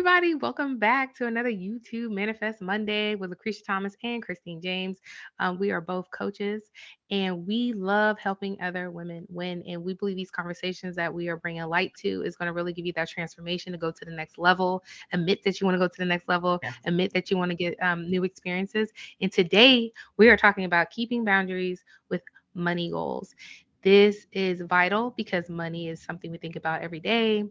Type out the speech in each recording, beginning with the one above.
Everybody, welcome back to another YouTube Manifest Monday with Lucretia Thomas and Christine James. We are both coaches and we love helping other women win. And we believe these conversations that we are bringing light to is going to really give you that transformation to go to the next level. Admit that you want to go to the next level, Yes. admit that you want to get new experiences. And today we are talking about keeping boundaries with money goals. This is vital because money is something we think about every day,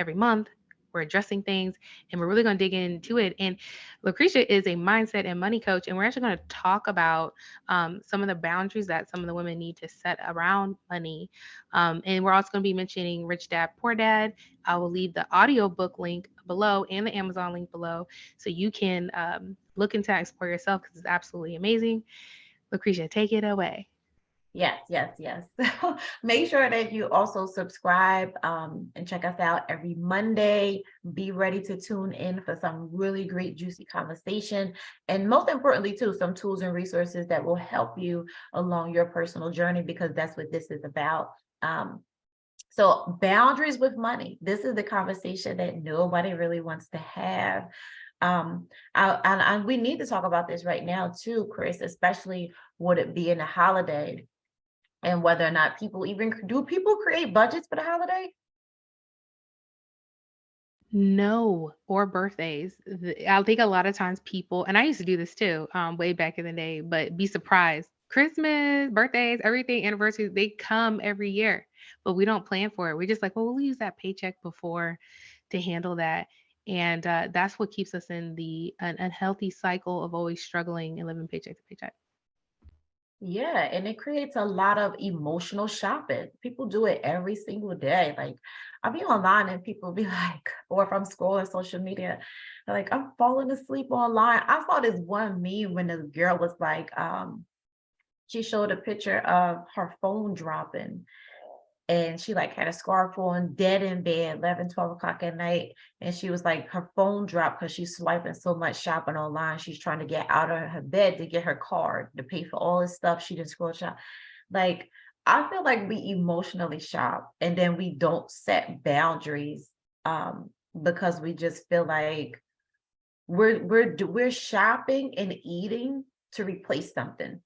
every month. We're addressing things and we're really going to dig into it. And Lucretia is a mindset and money coach, and we're actually going to talk about some of the boundaries that some of the women need to set around money. And we're also going to be mentioning Rich Dad Poor Dad. I will leave the audiobook link below and the Amazon link below so you can look into that, explore yourself because it's absolutely amazing. Lucretia, take it away. Yes. So make sure that you also subscribe and check us out every Monday. Be ready to tune in for some really great, juicy conversation. And most importantly, too, some tools and resources that will help you along your personal journey, because that's what this is about. Um, so boundaries with money. This is the conversation that nobody really wants to have. And we need to talk about this right now too, Chris, especially would it be in a holiday, and whether or not people even do people create budgets for the holiday? No, or birthdays. I think a lot of times people, and I used to do this too, way back in the day, but be surprised. Christmas, birthdays, everything, anniversaries, they come every year, but we don't plan for it. We're just like, well, we'll use that paycheck before to handle that. And that's what keeps us in the an unhealthy cycle of always struggling and living paycheck to paycheck. Yeah, and it creates a lot of emotional shopping. People do it every single day. Like I'll be online and people be like, or if I'm scrolling social media, they're like, I'm falling asleep online. I saw this one meme when the girl was like, she showed a picture of her phone dropping, and she like had a scarf on, dead in bed, 11, 12 o'clock at night. And she was like, her phone dropped because she's swiping so much shopping online. She's trying to get out of her bed to get her card to pay for all this stuff. She didn't scroll shop. Like, I feel like we emotionally shop and then we don't set boundaries because we just feel like we're shopping and eating to replace something.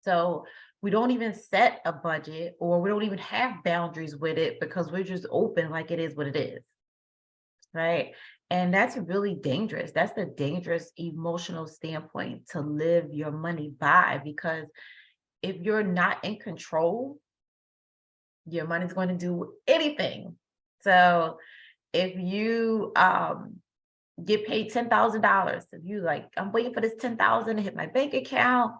So we don't even set a budget, or we don't even have boundaries with it because we're just open like it is what it is. Right. And that's really dangerous. That's a dangerous emotional standpoint to live your money by, because if you're not in control, your money's going to do anything. So if you get paid $10,000, if you like, I'm waiting for this 10,000 to hit my bank account.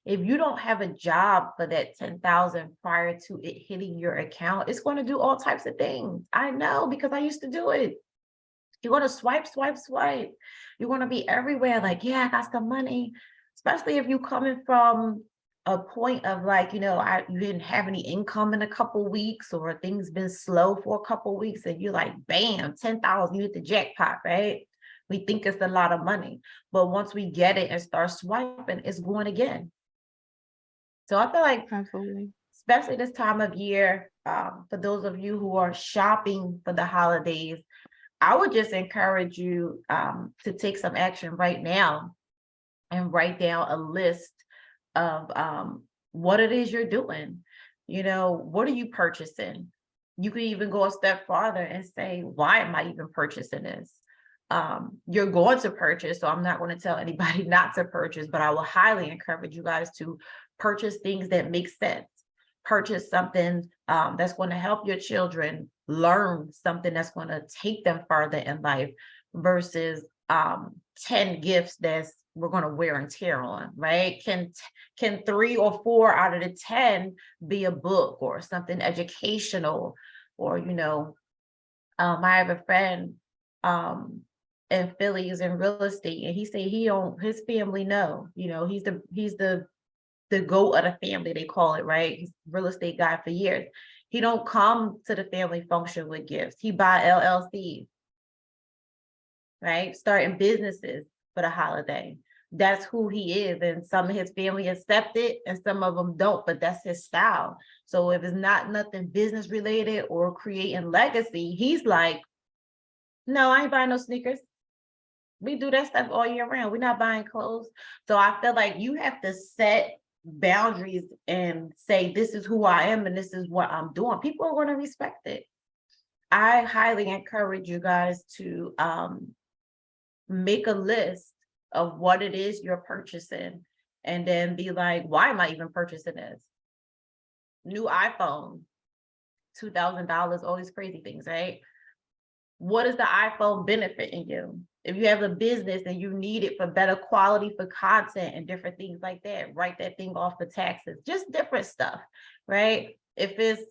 If you don't have a job for that 10,000 prior to it hitting your account, it's going to do all types of things. I know because I used to do it. You're going to swipe. You're going to be everywhere. Like, yeah, I got some money, especially if you coming from a point of like, you didn't have any income in a couple weeks, or things been slow for a couple weeks, and you're like, bam, 10,000, you hit the jackpot, right? We think it's a lot of money, but once we get it and start swiping, it's going again. So I feel like, Absolutely. especially this time of year, for those of you who are shopping for the holidays, I would just encourage you to take some action right now and write down a list of what it is you're doing. What are you purchasing? You could even go a step farther and say, why am I even purchasing this? You're going to purchase, so I'm not going to tell anybody not to purchase, but I will highly encourage you guys to purchase things that make sense. Purchase something that's going to help your children learn, something that's going to take them further in life, versus 10 gifts that's we're going to wear and tear on, right? Can 3 or 4 out of the 10 be a book or something educational? Or I have a friend um in Philly, is in real estate, and he said he don't his family know, he's the goat of the family, they call it, right? He's a real estate guy for years. He don't come to the family function with gifts. He buy LLCs, right? Starting businesses for the holiday. That's who he is. And some of his family accept it and some of them don't, but that's his style. So if it's not nothing business related or creating legacy, he's like, No, I ain't buying no sneakers. We do that stuff all year round. We're not buying clothes. So I feel like you have to set boundaries and say, this is who I am and this is what I'm doing. People are going to respect it. I highly encourage you guys to make a list of what it is you're purchasing and then be like, why am I even purchasing this? New iPhone, $2,000, all these crazy things, right? What is the iPhone benefiting you? If you have a business and you need it for better quality for content and different things like that, write that thing off for taxes, just different stuff, right? If it's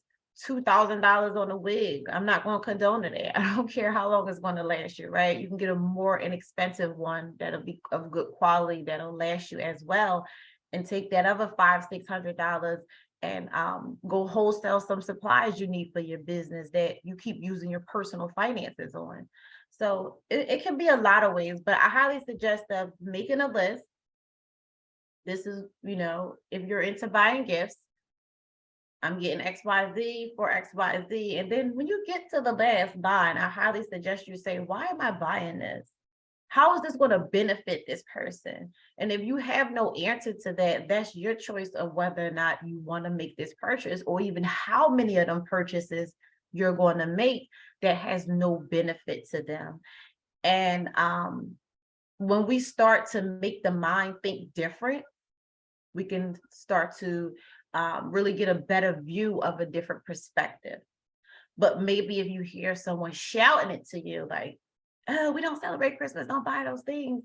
$2,000 on a wig, I'm not going to condone it. I don't care how long it's going to last you, right? You can get a more inexpensive one that'll be of good quality that'll last you as well, and take that other $500-600 and go wholesale some supplies you need for your business that you keep using your personal finances on. So it can be a lot of ways, but I highly suggest of making a list. This is, if you're into buying gifts, I'm getting XYZ for XYZ. And then when you get to the last line, I highly suggest you say, why am I buying this? How is this going to benefit this person? And if you have no answer to that, that's your choice of whether or not you want to make this purchase, or even how many of them purchases you're going to make that has no benefit to them. And when we start to make the mind think different, we can start to really get a better view of a different perspective. But maybe if you hear someone shouting it to you, like, oh, we don't celebrate Christmas, don't buy those things,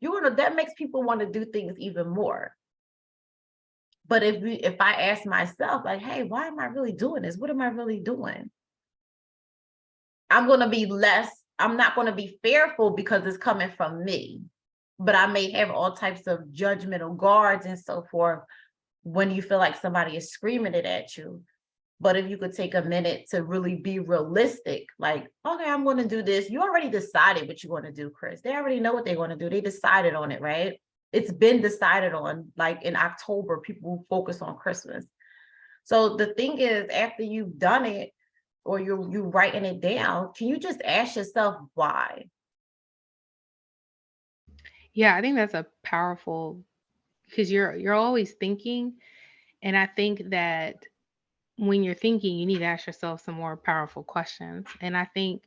that makes people want to do things even more. But if I ask myself, like, hey, why am I really doing this? What am I really doing? I'm not going to be fearful because it's coming from me, but I may have all types of judgmental guards and so forth when you feel like somebody is screaming it at you. But if you could take a minute to really be realistic, like, okay, I'm going to do this. You already decided what you want to do, Chris. They already know what they want to do. They decided on it, right? It's been decided on. Like in October, people focus on Christmas. So the thing is, after you've done it or you writing it down, can you just ask yourself why? Yeah, I think that's a powerful, because you're always thinking, and I think that when you're thinking, you need to ask yourself some more powerful questions. And I think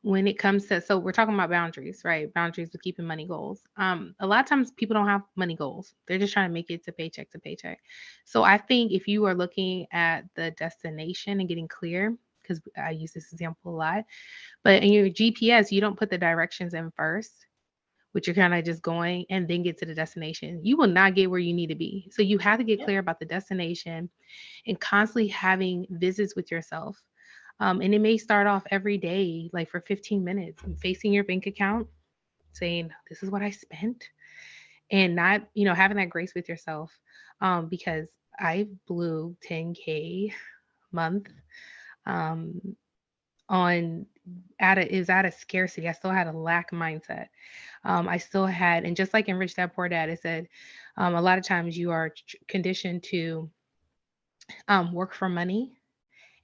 when it comes to, so we're talking about boundaries, right? Boundaries with keeping money goals. A lot of times people don't have money goals. They're just trying to make it to paycheck to paycheck. So I think if you are looking at the destination and getting clear, because I use this example a lot, but in your GPS, you don't put the directions in first, which you're kind of just going and then get to the destination. You will not get where you need to be. So you have to get Yep. clear about the destination and constantly having visits with yourself. And it may start off every day, like for 15 minutes, and facing your bank account, saying, this is what I spent, and not, having that grace with yourself. Because I blew 10K month um, on it was out of scarcity. I still had a lack mindset. I still had, and just like in Rich Dad Poor Dad, it said a lot of times you are conditioned to work for money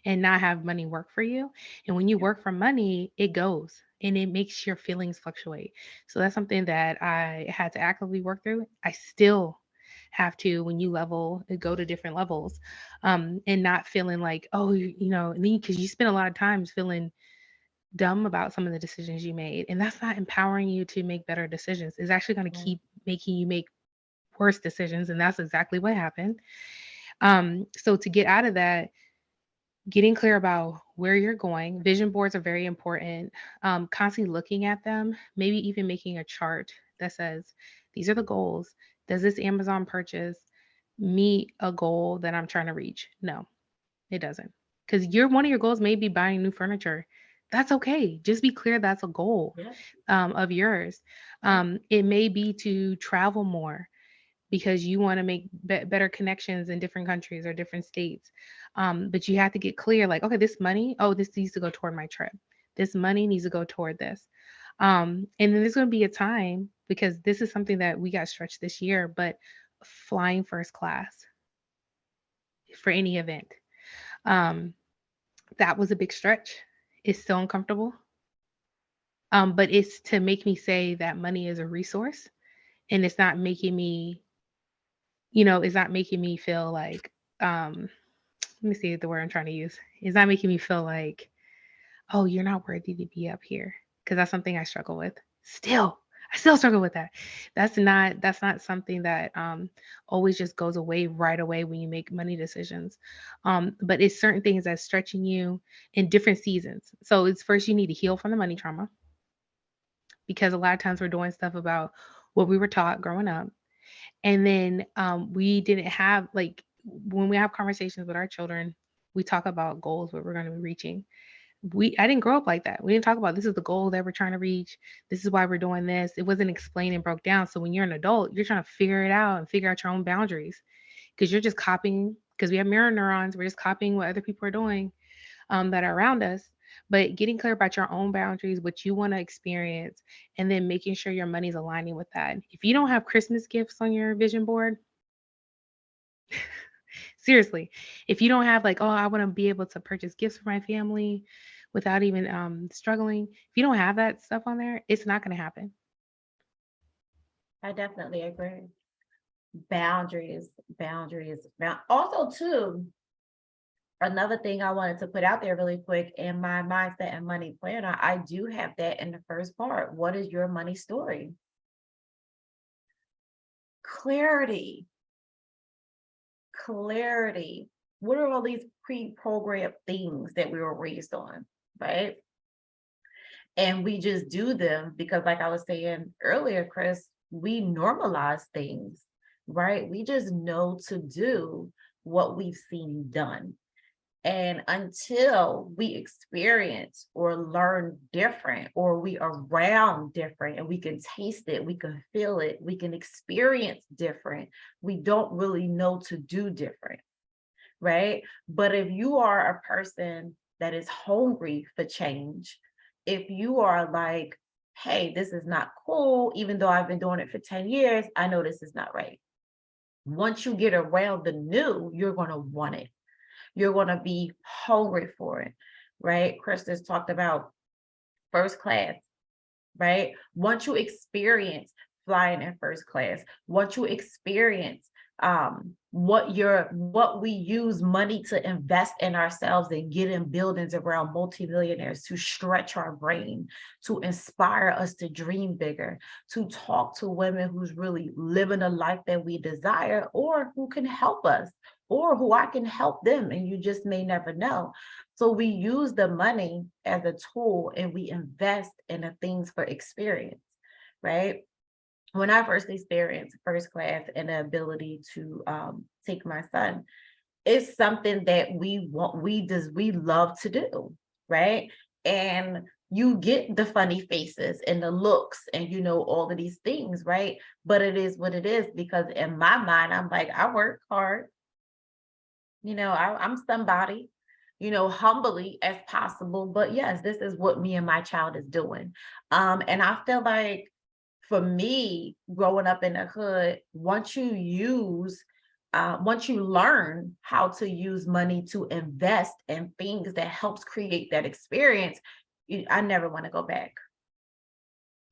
and not have money work for you. And when you Yep. work for money, it goes and it makes your feelings fluctuate. So that's something that I had to actively work through. I still have to, when you go to different levels, and not feeling like, oh, and then because you spend a lot of times feeling dumb about some of the decisions you made. And that's not empowering you to make better decisions. It's actually going to Mm. keep making you make worse decisions. And that's exactly what happened. So to get out of that, getting clear about where you're going. Vision boards are very important. Constantly looking at them, maybe even making a chart that says, these are the goals. Does this Amazon purchase meet a goal that I'm trying to reach? No, it doesn't. Because one of your goals may be buying new furniture. That's okay. Just be clear that's a goal Yeah. of yours. Yeah. It may be to travel more because you want to make better connections in different countries or different states. But you have to get clear, like, okay, this money, oh, this needs to go toward my trip. This money needs to go toward this. And then there's going to be a time, because this is something that we got stretched this year, but flying first class for any event, um, that was a big stretch. It's still uncomfortable. But it's to make me say that money is a resource, and it's not making me, it's not making me feel like, let me see the word I'm trying to use. It's not making me feel like, "Oh, you're not worthy to be up here," because that's something I struggle with. Still, I still struggle with that. That's not something that, always just goes away right away when you make money decisions. But it's certain things that's stretching you in different seasons. So it's first you need to heal from the money trauma, because a lot of times we're doing stuff about what we were taught growing up. And then, we didn't have, like, when we have conversations with our children, we talk about goals, what we're gonna be reaching. I didn't grow up like that. We didn't talk about, "This is the goal that we're trying to reach. This is why we're doing this." It wasn't explained and broke down. So when you're an adult, you're trying to figure it out and figure out your own boundaries, because 'cause you're just copying, because we have mirror neurons, we're just copying what other people are doing, that are around us. But getting clear about your own boundaries, what you wanna experience, and then making sure your money's aligning with that. If you don't have Christmas gifts on your vision board, seriously, if you don't have, like, "Oh, I wanna be able to purchase gifts for my family without even, struggling," if you don't have that stuff on there, it's not gonna happen. I definitely agree. Boundaries, boundaries. Also, too, another thing I wanted to put out there really quick in my mindset and money planner, I do have that in the first part. What is your money story? Clarity, clarity. What are all these pre-programmed things that we were raised on, right? And we just do them because, like I was saying earlier, Chris, we normalize things, right? We just know to do what we've seen done. And until we experience or learn different, or we around different and we can taste it, we can feel it, we can experience different, we don't really know to do different, right? But if you are a person that is hungry for change, if you are like, hey, this is not cool, even though I've been doing it for 10 years, I know this is not right. Once you get around the new, you're going to want it. You're going to be hungry for it, right? Chris has talked about first class, right? Once you experience flying in first class, once you experience what we use money to invest in ourselves and get in buildings around multimillionaires to stretch our brain, to inspire us to dream bigger, to talk to women who's really living a life that we desire, or who can help us, or who I can help them, and you just may never know. So we use the money as a tool and we invest in the things for experience, right? When I first experienced first class and the ability to take my son, it's something that we love to do, right? And you get the funny faces and the looks and all of these things, right? But it is what it is, because in my mind, I'm like, I work hard, I'm somebody, humbly as possible. But yes, this is what me and my child is doing. And I feel like for me, growing up in the hood, once you learn how to use money to invest in things that helps create that experience, I never want to go back.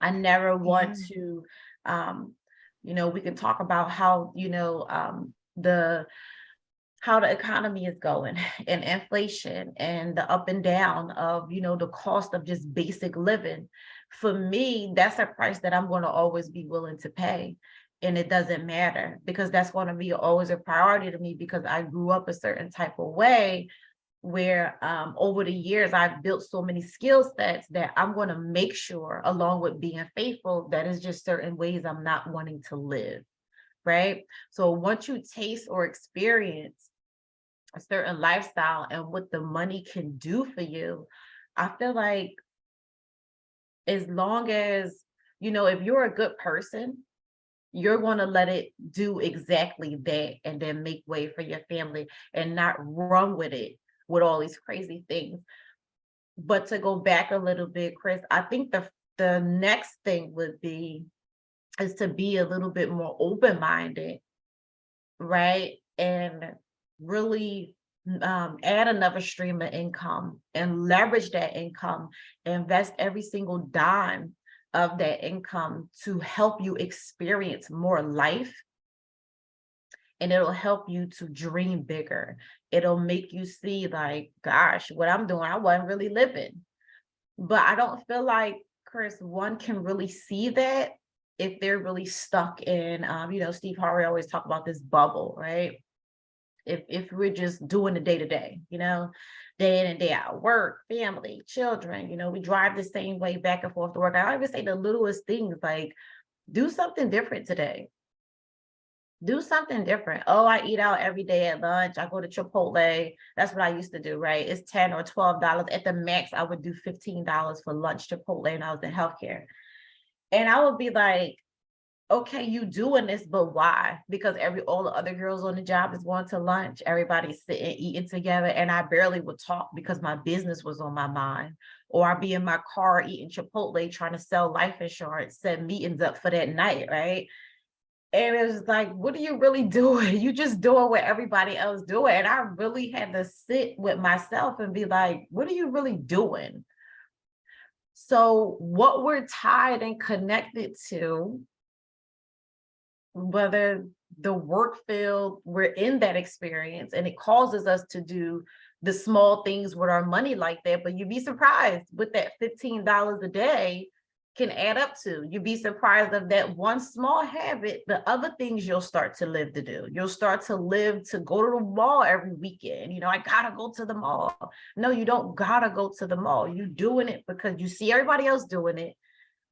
I never want Yeah. to, um, we can talk about how the economy is going and inflation and the up and down of the cost of just basic living. For me, that's a price that I'm going to always be willing to pay, and it doesn't matter, because that's going to be always a priority to me, because I grew up a certain type of way where over the years I've built so many skill sets that I'm going to make sure, along with being faithful, that is just certain ways I'm not wanting to live, right? So once you taste or experience a certain lifestyle and what the money can do for you, I feel like, as long as, if you're a good person, you're going to let it do exactly that and then make way for your family and not run with it with all these crazy things. But to go back a little bit, Chris, I think the next thing would be is to be a little bit more open-minded, right? And really add another stream of income and leverage that income, invest every single dime of that income to help you experience more life, and it'll help you to dream bigger. It'll make you see, like, gosh, what I'm doing, I wasn't really living. But I don't feel like, Chris, one can really see that if they're really stuck in, Steve Harvey always talk about this bubble, right? If we're just doing the day to day, day in and day out, work, family, children, we drive the same way back and forth to work. I always say the littlest things, like, do something different today. Do something different. Oh, I eat out every day at lunch. I go to Chipotle. That's what I used to do, right? It's $10 or $12. At the max, I would do $15 for lunch Chipotle, and I was in healthcare. And I would be like, okay, you doing this, but why? Because all the other girls on the job is going to lunch. Everybody's sitting, eating together, and I barely would talk because my business was on my mind. Or I'd be in my car eating Chipotle, trying to sell life insurance, set meetings up for that night, right? And it was like, what are you really doing? You just doing what everybody else doing. And I really had to sit with myself and be like, what are you really doing? So what we're tied and connected to, whether the work field, we're in that experience, and it causes us to do the small things with our money like that. But you'd be surprised with that $15 a day can add up to. You'd be surprised of that one small habit, the other things you'll start to live to do. You'll start to live to go to the mall every weekend. I gotta go to the mall. No, you don't gotta go to the mall. You're doing it because you see everybody else doing it.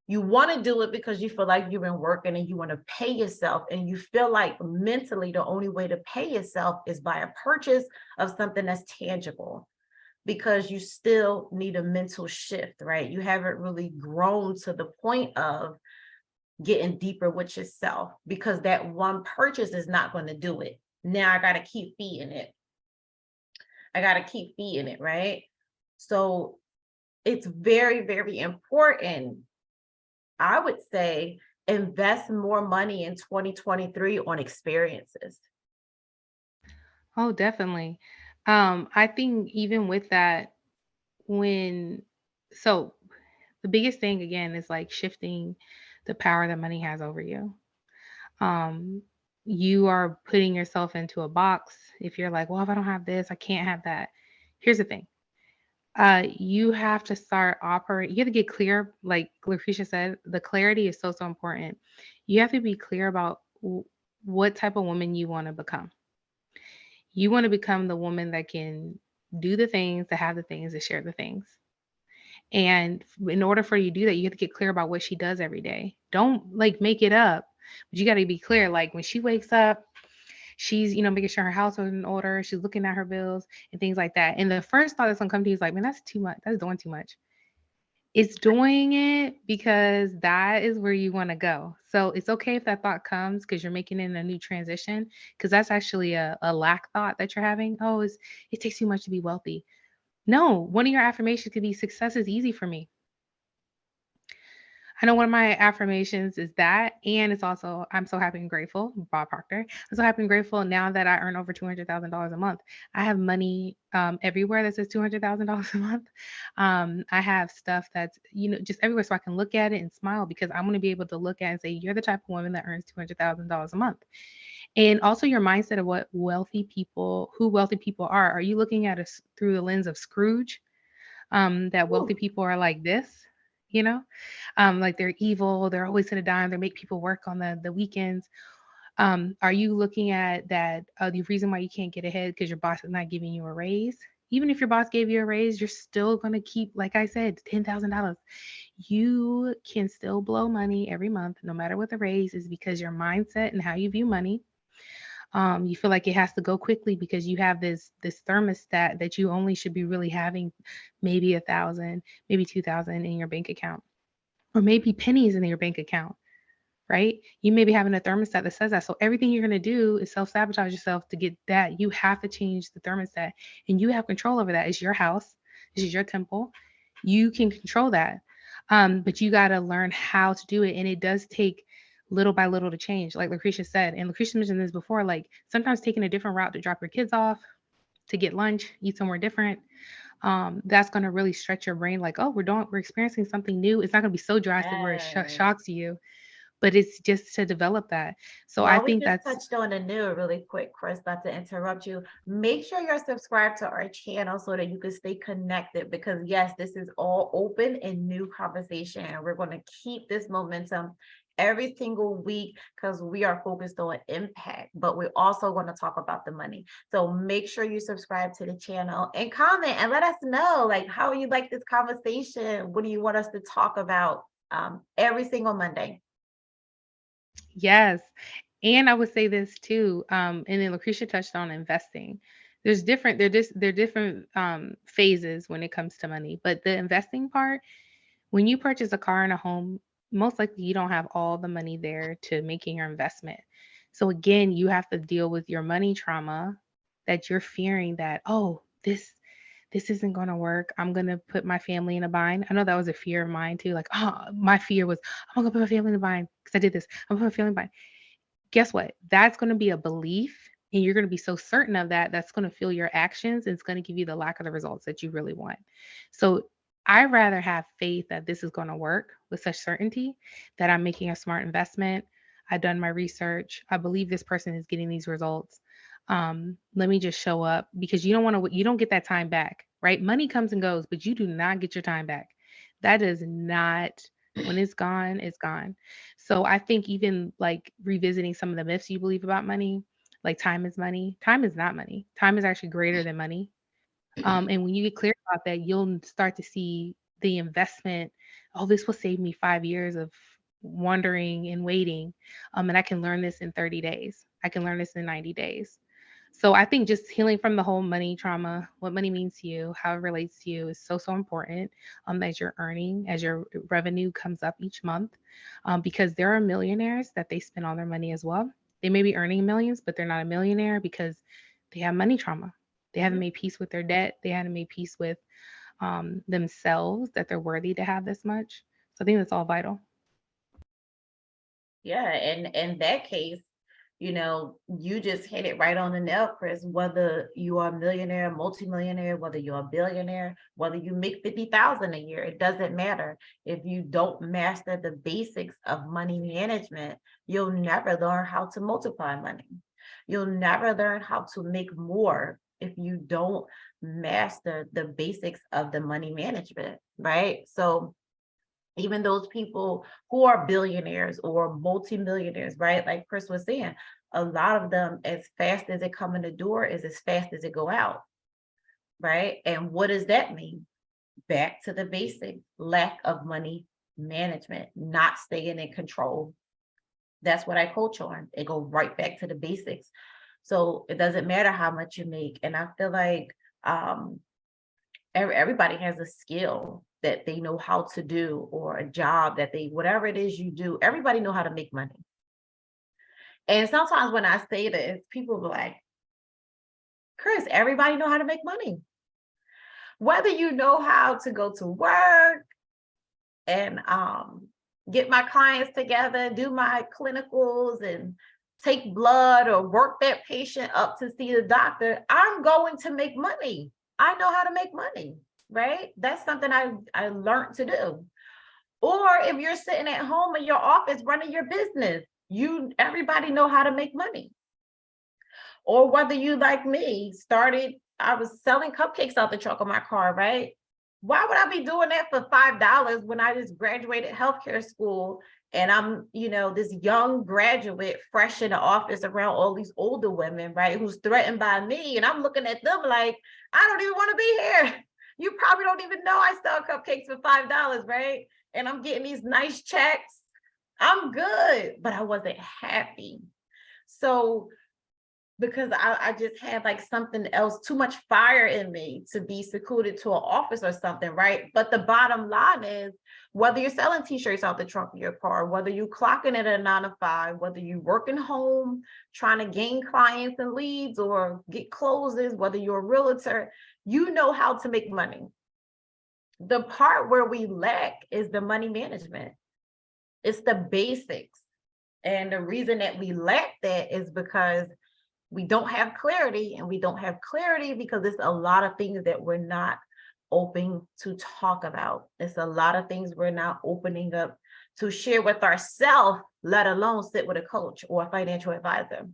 You want to do it because you feel like you've been working and you want to pay yourself, and you feel like mentally the only way to pay yourself is by a purchase of something that's tangible, because you still need a mental shift, right? You haven't really grown to the point of getting deeper with yourself, because that one purchase is not going to do it. Now I got to keep feeding it. Right? So it's very, very important, I would say, invest more money in 2023 on experiences. Oh, definitely. I think even with that, when so the biggest thing again is like shifting the power that money has over you. Um, you are putting yourself into a box if you're like, well, if I don't have this, I can't have that. Here's the thing. You have to start operate. You have to get clear, like Lucretia said, the clarity is so, so important. You have to be clear about what type of woman you want to become. You want to become the woman that can do the things, to have the things, to share the things. And in order for you to do that, you have to get clear about what she does every day. Don't like make it up, but you got to be clear. Like when she wakes up, she's, making sure her house is in order. She's looking at her bills and things like that. And the first thought that's gonna come to you is like, man, that's too much. That's doing too much. It's doing it because that is where you want to go. So it's okay if that thought comes because you're making it in a new transition, because that's actually a lack thought that you're having. Oh, it takes too much to be wealthy. No, one of your affirmations could be success is easy for me. I know one of my affirmations is that, and it's also I'm so happy and grateful, Bob Proctor. I'm so happy and grateful now that I earn over $200,000 a month. I have money everywhere that says $200,000 a month. I have stuff that's just everywhere, so I can look at it and smile because I'm going to be able to look at it and say, "You're the type of woman that earns $200,000 a month." And also your mindset of who wealthy people are. Are you looking at us through the lens of Scrooge? That wealthy Ooh, people are like this, you know? Like they're evil, they're always gonna dime, they make people work on the weekends. Are you looking at that the reason why you can't get ahead because your boss is not giving you a raise? Even if your boss gave you a raise, you're still gonna keep, like I said, $10,000. You can still blow money every month, no matter what the raise is, because your mindset and how you view money. You feel like it has to go quickly because you have this thermostat that you only should be really having maybe 1,000, maybe 2,000 in your bank account, or maybe pennies in your bank account, right? You may be having a thermostat that says that. So everything you're going to do is self sabotage yourself to get that. You have to change the thermostat, and you have control over that. It's your house, this is your temple. You can control that. But you got to learn how to do it. And it does take little by little to change. Like Lucretia said, and Lucretia mentioned this before, like sometimes taking a different route to drop your kids off, to get lunch, eat somewhere different. That's going to really stretch your brain like, oh, we're experiencing something new. It's not going to be so drastic where it Yes. shocks you, but it's just to develop that. So I Well, we think just that's touched on a new really quick, Chris, not to interrupt you. Make sure you're subscribed to our channel so that you can stay connected because, yes, this is all open and new conversation. And we're going to keep this momentum every single week because we are focused on impact, but we're also going to talk about the money. So make sure you subscribe to the channel and comment and let us know, like, how you like this conversation? What do you want us to talk about every single Monday? yes. And I would say this too, and then Lucretia touched on investing. There are different phases when it comes to money, but the investing part, when you purchase a car and a home, most likely you don't have all the money there to making your investment. So again, you have to deal with your money trauma that you're fearing that, oh, this isn't going to work. I'm going to put my family in a bind. I know that was a fear of mine too. Like, oh, my fear was, I'm going to put my family in a bind because I did this. I'm going to put my family in a bind. Guess what? That's going to be a belief. And you're going to be so certain of that, that's going to fuel your actions and it's going to give you the lack of the results that you really want. So I rather have faith that this is going to work with such certainty that I'm making a smart investment. I've done my research. I believe this person is getting these results. Let me just show up because you don't get that time back, right? Money comes and goes, but you do not get your time back. That is not, when it's gone, it's gone. So I think even like revisiting some of the myths you believe about money, like time is money. Time is not money. Time is actually greater than money. And when you get clear about that, you'll start to see the investment. Oh, this will save me 5 years of wondering and waiting. And I can learn this in 30 days. I can learn this in 90 days. So I think just healing from the whole money trauma, what money means to you, how it relates to you is so, so important as you're earning, as your revenue comes up each month. Because there are millionaires that they spend all their money as well. They may be earning millions, but they're not a millionaire because they have money trauma. They haven't Mhm. made peace with their debt. They haven't made peace with themselves that they're worthy to have this much. So I think that's all vital. Yeah, and in that case, you just hit it right on the nail, Chris. Whether you are a millionaire, multimillionaire, whether you're a billionaire, whether you make 50,000 a year, it doesn't matter. If you don't master the basics of money management, you'll never learn how to multiply money. You'll never learn how to make more if you don't master the basics of the money management, right? So even those people who are billionaires or multimillionaires, right? Like Chris was saying, a lot of them, as fast as it come in the door, is as fast as it go out, right? And what does that mean? Back to the basic lack of money management, not staying in control. That's what I coach on. It go right back to the basics. So it doesn't matter how much you make. And I feel like um, everybody has a skill that they know how to do or a job that they whatever it is you do, everybody know how to make money. And sometimes when I say this, people be like, Chris, everybody know how to make money. Whether you know how to go to work and get my clients together, do my clinicals and take blood or work that patient up to see the doctor, I'm going to make money. I know how to make money, right? That's something I learned to do. Or if you're sitting at home in your office running your business, everybody know how to make money. Or whether you like me started, I was selling cupcakes out the trunk of my car, right? Why would I be doing that for $5 when I just graduated healthcare school and I'm, this young graduate fresh in the office around all these older women, right? Who's threatened by me. And I'm looking at them like, I don't even want to be here. You probably don't even know I sell cupcakes for $5, right? And I'm getting these nice checks. I'm good, but I wasn't happy. So because I just had like something else, too much fire in me to be secluded to an office or something, right? But the bottom line is whether you're selling t-shirts out the trunk of your car, whether you clocking it at a 9 to 5, whether you working home, trying to gain clients and leads or get closes, whether you're a realtor, you know how to make money. The part where we lack is the money management. It's the basics. And the reason that we lack that is because we don't have clarity, and we don't have clarity because it's a lot of things that we're not open to talk about. It's a lot of things we're not opening up to share with ourselves, let alone sit with a coach or a financial advisor, right?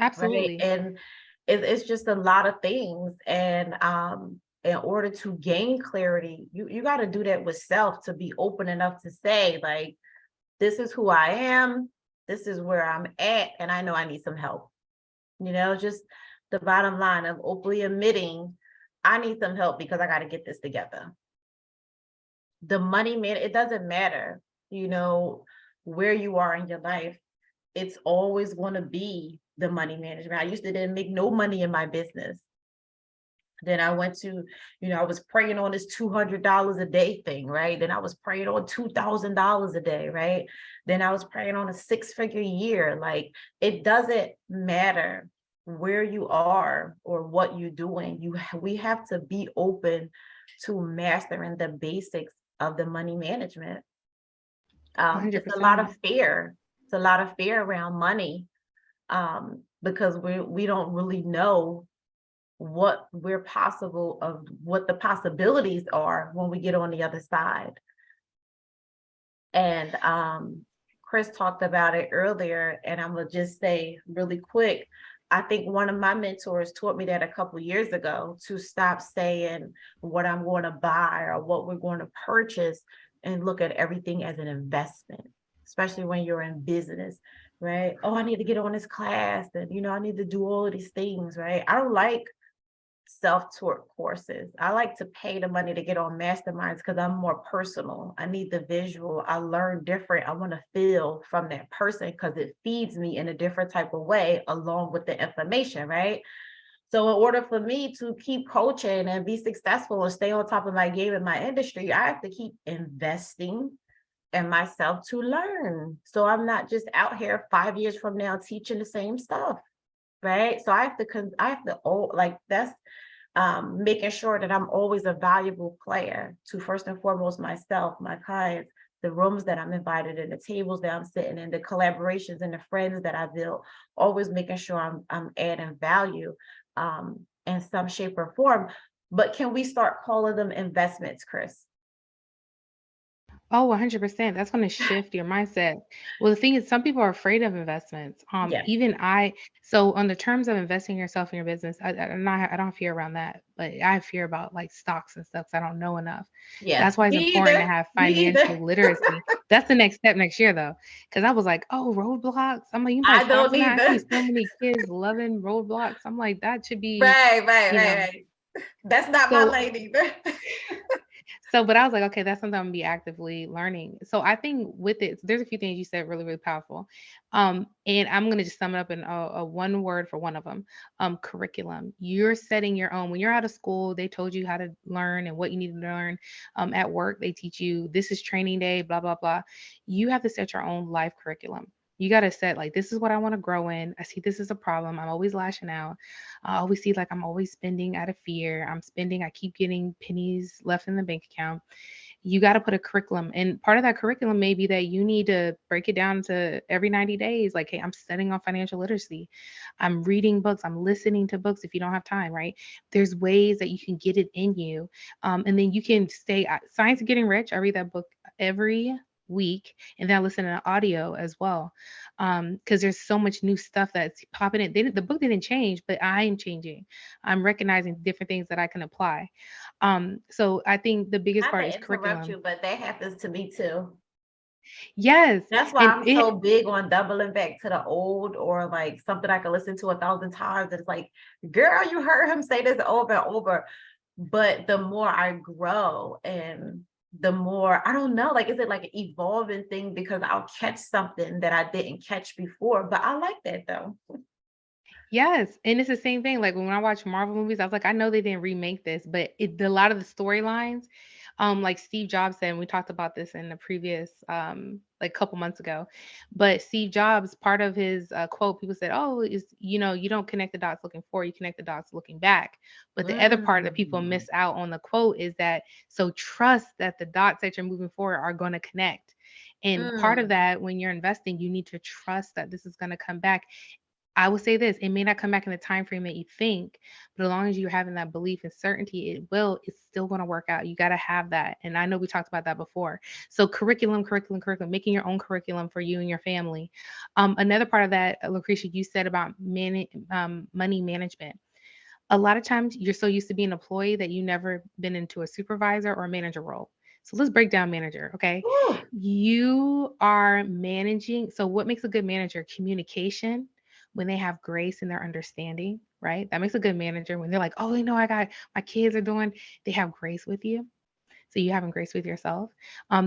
Absolutely. And it's just a lot of things. And in order to gain clarity, you got to do that with self, to be open enough to say, like, this is who I am, this is where I'm at, and I know I need some help. Just the bottom line of openly admitting, I need some help because I got to get this together. The money, man, it doesn't matter, you know, where you are in your life. It's always going to be the money management. I used to didn't make no money in my business. Then I went to, I was praying on this $200 a day thing, right? Then I was praying on $2,000 a day, right? Then I was praying on a six-figure year. Like, it doesn't matter where you are or what you're doing. We have to be open to mastering the basics of the money management. It's a lot 100%. of fear. It's a lot of fear around money, because we don't really know what the possibilities are when we get on the other side. And Chris talked about it earlier, and I'm gonna just say really quick, I think one of my mentors taught me that a couple years ago, to stop saying what I'm going to buy or what we're going to purchase, and look at everything as an investment, especially when you're in business, right? Oh, I need to get on this class, and I need to do all of these things, right? I don't like self-taught courses. I like to pay the money to get on masterminds because I'm more personal. I need the visual. I learn different. I want to feel from that person because it feeds me in a different type of way along with the information, right? So in order for me to keep coaching and be successful and stay on top of my game in my industry, I have to keep investing in myself to learn. So I'm not just out here 5 years from now teaching the same stuff, right? So like, that's making sure that I'm always a valuable player to, first and foremost, myself, my clients, the rooms that I'm invited in, the tables that I'm sitting in, the collaborations and the friends that I build, always making sure I'm adding value in some shape or form. But can we start calling them investments, Chris? Oh, 100%. That's going to shift your mindset. Well, the thing is, some people are afraid of investments. Yes. Even I, so on the terms of investing yourself in your business, I don't have fear around that, but I have fear about like stocks and stuff. 'Cause I don't know enough. Yeah. That's why it's Me important to either. have Me either. financial literacy. That's the next step next year, though. Cause I was like, oh, roadblocks. I'm like, you buy I stocks don't and I see either. so many kids loving roadblocks. I'm like, that should be, Right, right, you right, know. right. That's not my So lane either. But I was like, okay, that's something I'm gonna be actively learning. So I think with it, there's a few things you said really, really powerful. And I'm gonna just sum it up in a one word for one of them. Curriculum. You're setting your own. When you're out of school, they told you how to learn and what you need to learn. At work, they teach you this is training day, blah, blah, blah. You have to set your own life curriculum. You got to set like this is what I want to grow in. I see this as a problem. I'm always lashing out. I always see like I'm always spending out of fear. I keep getting pennies left in the bank account. You got to put a curriculum. And part of that curriculum may be that you need to break it down to every 90 days. Like, hey, I'm studying on financial literacy. I'm reading books. I'm listening to books if you don't have time, right? There's ways that you can get it in you. And then you can stay Science of Getting Rich. I read that book every week and then I listen to the audio as well because there's so much new stuff that's popping in. The book didn't change, but I am changing. I'm recognizing different things that I can apply. So I think the biggest Not part to is interrupt curriculum. you, but that happens to me too. Yes, That's why and I'm so it big on doubling back to the old, or like something I can listen to 1,000 times. It's like, girl, you heard him say this over and over. But the more I grow, and the more, I don't know, like, is it like an evolving thing because I'll catch something that I didn't catch before? But I like that though. Yes, and it's the same thing. Like when I watch Marvel movies, I was like, I know they didn't remake this, but a lot of the storylines, like Steve Jobs said, and we talked about this in the previous, like couple months ago. But Steve Jobs, part of his quote, people said, "Oh, is you don't connect the dots looking forward, you connect the dots looking back." But the other part that people Mm, miss out on the quote is that so trust that the dots that you're moving forward are going to connect. And part of mm. that, when you're investing, you need to trust that this is going to come back I will say this, it may not come back in the time frame that you think, but as long as you're having that belief and certainty, it's still going to work out. You got to have that. And I know we talked about that before. So curriculum, making your own curriculum for you and your family. Another part of that, Lucretia, you said about money management. A lot of times you're so used to being an employee that you never been into a supervisor or a manager role. So let's break down manager, okay? Whew. You are managing. So what makes a good manager? Communication, when they have grace in their understanding, right? That makes a good manager when they're like, "Oh, I got my kids are doing," they have grace with you. So you having grace with yourself.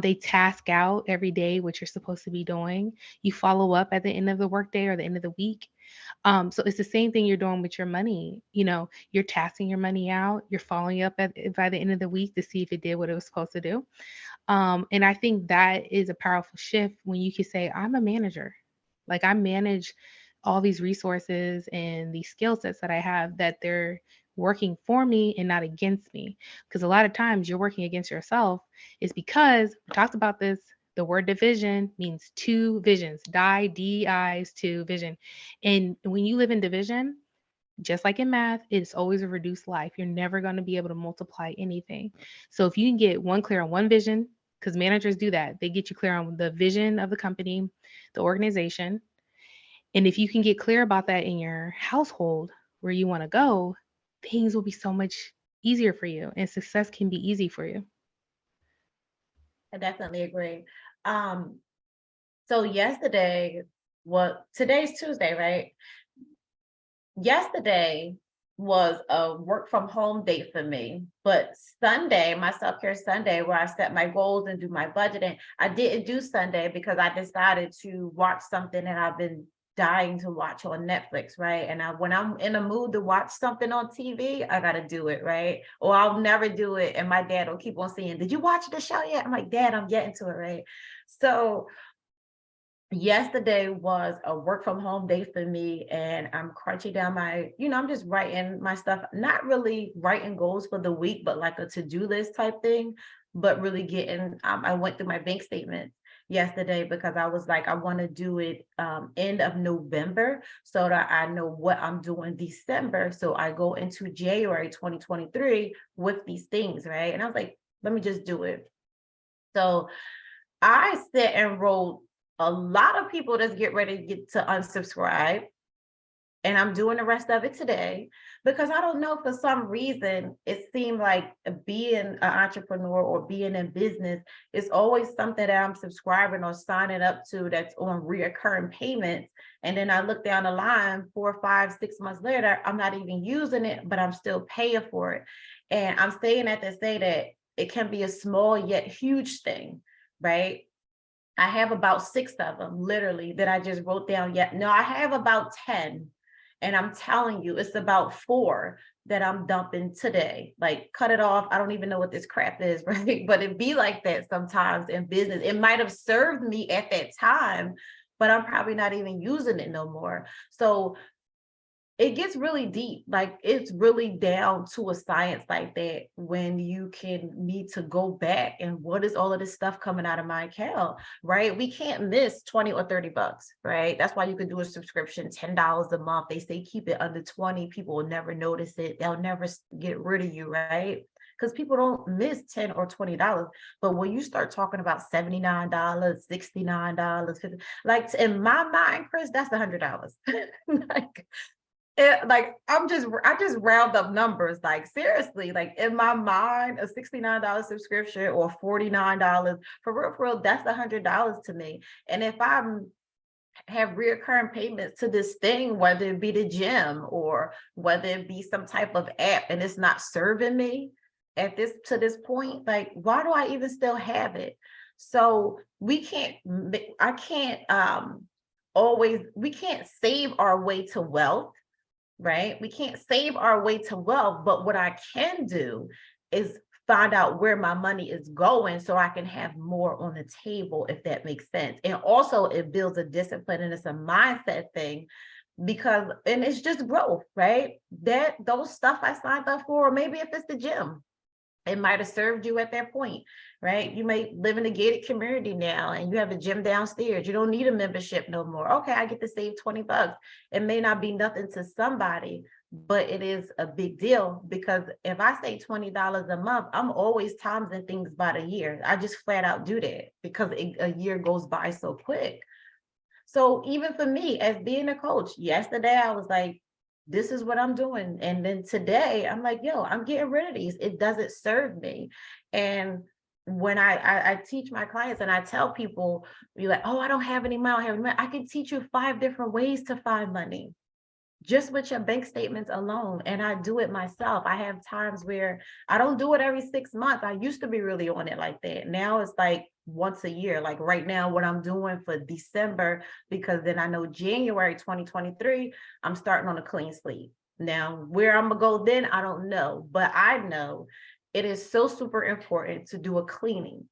They task out every day what you're supposed to be doing. You follow up at the end of the workday or the end of the week. So it's the same thing you're doing with your money. You're tasking your money out. You're following up by the end of the week to see if it did what it was supposed to do. And I think that is a powerful shift when you can say, I'm a manager. Like I manage all these resources and these skill sets that I have that they're working for me and not against me. Because a lot of times you're working against yourself is because we talked about this. The word division means two visions, DI's two vision. And when you live in division, just like in math, it's always a reduced life. You're never going to be able to multiply anything. So if you can get one clear on one vision, because managers do that, they get you clear on the vision of the company, the organization. And if you can get clear about that in your household where you want to go, things will be so much easier for you and success can be easy for you. I definitely agree. Um, so yesterday, today's Tuesday, right? Yesterday was a work from home day for me, but Sunday, my self-care Sunday, where I set my goals and do my budgeting, I didn't do Sunday because I decided to watch something that I've been dying to watch on Netflix, right? And when I'm in a mood to watch something on TV, I gotta do it, right? Or I'll never do it. And my dad will keep on saying, "Did you watch the show yet?" I'm like, "Dad, I'm getting to it, right?" So yesterday was a work from home day for me, and I'm crunching down I'm just writing my stuff, not really writing goals for the week, but like a to-do list type thing, but really I went through my bank statements yesterday because I was like, I want to do it end of November so that I know what I'm doing December. So I go into January 2023 with these things, right? And I was like, let me just do it. So I sit and wrote a lot of people that's get ready to get to unsubscribe. And I'm doing the rest of it today because I don't know, for some reason, it seemed like being an entrepreneur or being in business is always something that I'm subscribing or signing up to that's on reoccurring payments. And then I look down the line 4, 5, 6 months later, I'm not even using it, but I'm still paying for it. And I'm saying that to say that it can be a small yet huge thing, right? I have about 6 of them literally that I just wrote down yet. No, I have about 10. And I'm telling you, it's about 4 that I'm dumping today. Like, cut it off. I don't even know what this crap is, right? But it be like that sometimes in business. It might have served me at that time, but I'm probably not even using it no more. So it gets really deep. Like, it's really down to a science like that when you can need to go back and what is all of this stuff coming out of my account, right? We can't miss 20 or 30 bucks, right? That's why you could do a subscription, $10 a month. They say keep it under 20. People will never notice it. They'll never get rid of you, right? Because people don't miss 10 or $20. But when you start talking about $79, $69, 50, like in my mind, Chris, that's $100. Like, like I just round up numbers, like seriously, like in my mind, a $69 subscription or $49 for real, that's $100 to me. And if I'm have reoccurring payments to this thing, whether it be the gym or whether it be some type of app, and it's not serving me to this point, like why do I even still have it? So I can't always we can't save our way to wealth, right? We can't save our way to wealth, but what I can do is find out where my money is going so I can have more on the table, if that makes sense. And also it builds a discipline and it's a mindset thing and it's just growth, right? Those stuff I signed up for, or maybe if it's the gym, It might have served you at that point, right? You may live in a gated community now and you have a gym downstairs. You don't need a membership no more. Okay, I get to save 20 bucks. It may not be nothing to somebody, but it is a big deal because if I say $20 a month, I'm always timesing things by the year. I just flat out do that because a year goes by so quick. So even for me, as being a coach, yesterday I was like, this is what I'm doing. And then today I'm like, yo, I'm getting rid of these. It doesn't serve me. And when I teach my clients and I tell people, you're like, oh, I don't have any money, I don't have any money. I can teach you 5 different ways to find money just with your bank statements alone. And I do it myself. I have times where I don't do it every 6 months. I used to be really on it like that. Now it's like once a year. Like right now, what I'm doing for December, because then I know January 2023, I'm starting on a clean slate. Now, where I'm gonna go then, I don't know, but I know it is so super important to do a cleaning.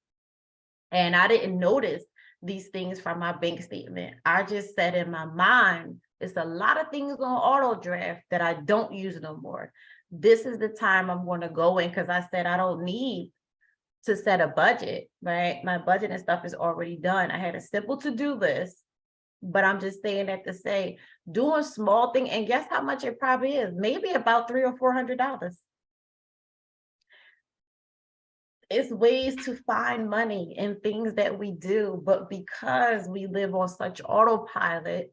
And I didn't notice these things from my bank statement. I just said in my mind, it's a lot of things on auto draft that I don't use no more. This is the time I'm going to go in because I said I don't need to set a budget, right? My budget and stuff is already done. I had a simple to-do list, but I'm just saying that to say, doing small thing, and guess how much it probably is? Maybe about $300 or $400. It's ways to find money in things that we do, but because we live on such autopilot,